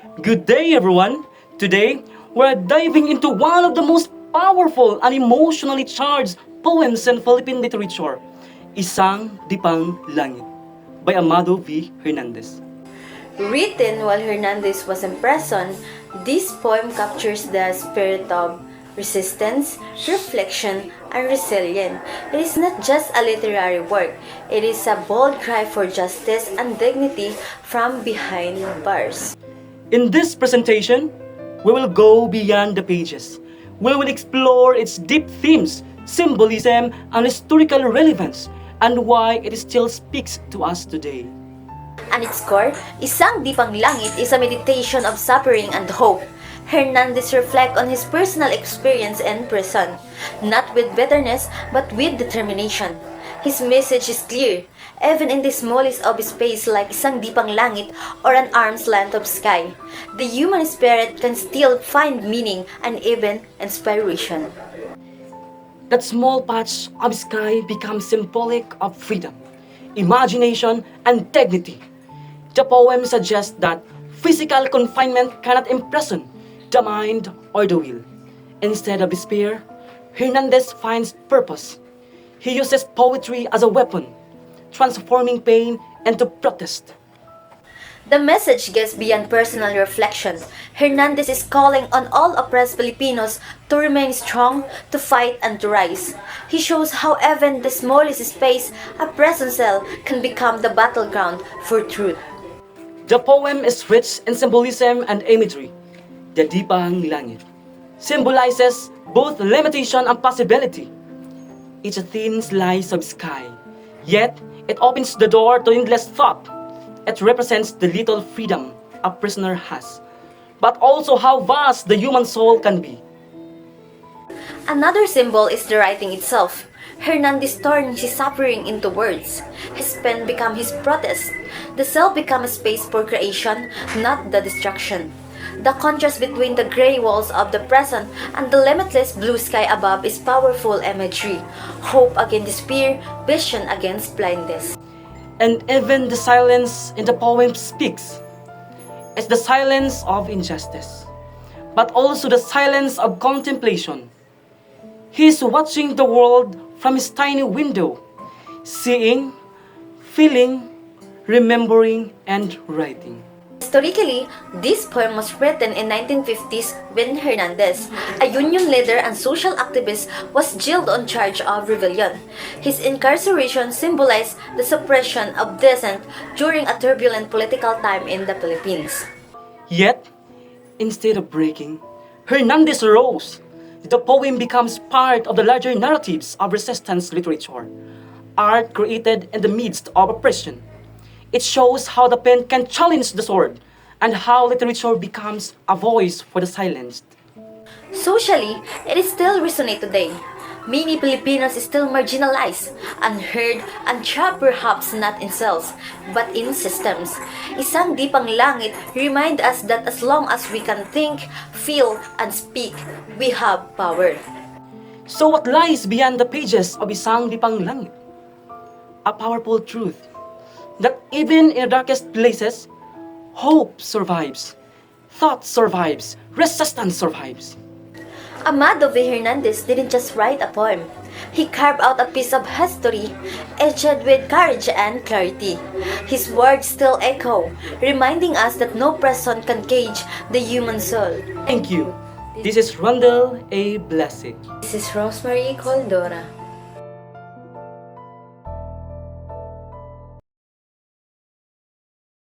Good day, everyone! Today, we're diving into one of the most powerful and emotionally charged poems in Philippine literature, Isang, Dipang, Langit, by Amado V. Hernandez. Written while Hernandez was in prison, this poem captures the spirit of resistance, reflection, and resilience. It is not just a literary work, it is a bold cry for justice and dignity from behind bars. In this presentation, we will go beyond the pages. We will explore its deep themes, symbolism, and historical relevance, and why it still speaks to us today. At its core, Isang Dipang Langit is a meditation of suffering and hope. Hernandez reflects on his personal experience in prison, not with bitterness but with determination. His message is clear, even in the smallest of space like Isang Dipang Langit or an arm's length of sky. The human spirit can still find meaning and even inspiration. That small patch of sky becomes symbolic of freedom, imagination, and dignity. The poem suggests that physical confinement cannot imprison the mind or the will. Instead of despair, Hernandez finds purpose. He uses poetry as a weapon, transforming pain into protest. The message goes beyond personal reflection. Hernandez is calling on all oppressed Filipinos to remain strong, to fight, and to rise. He shows how even the smallest space, a prison cell, can become the battleground for truth. The poem is rich in symbolism and imagery. The Dipang Langit symbolizes both limitation and possibility. Each thin slice of sky, yet it opens the door to endless thought. It represents the little freedom a prisoner has, but also how vast the human soul can be. Another symbol is the writing itself. Hernandez turns his suffering into words. His pen becomes his protest. The cell becomes a space for creation, not the destruction. The contrast between the gray walls of the prison and the limitless blue sky above is powerful imagery. Hope against despair, vision against blindness. And even the silence in the poem speaks. It's the silence of injustice, but also the silence of contemplation. He is watching the world from his tiny window, seeing, feeling, remembering, and writing. Historically, this poem was written in 1950s when Hernandez, a union leader and social activist, was jailed on charge of rebellion. His incarceration symbolized the suppression of dissent during a turbulent political time in the Philippines. Yet, instead of breaking, Hernandez rose. The poem becomes part of the larger narratives of resistance literature, art created in the midst of oppression. It shows how the pen can challenge the sword and how literature becomes a voice for the silenced. Socially, it still resonates today. Many Filipinos still marginalized, unheard, and trapped perhaps not in cells, but in systems. Isang Dipang Langit reminds us that as long as we can think, feel, and speak, we have power. So what lies beyond the pages of Isang Dipang Langit? A powerful truth that even in the darkest places, hope survives, thought survives, resistance survives. Amado V. Hernandez didn't just write a poem. He carved out a piece of history, etched with courage and clarity. His words still echo, reminding us that no prison can cage the human soul. Thank you. This is Rondel A. Blessing. This is Rosemary Coldora.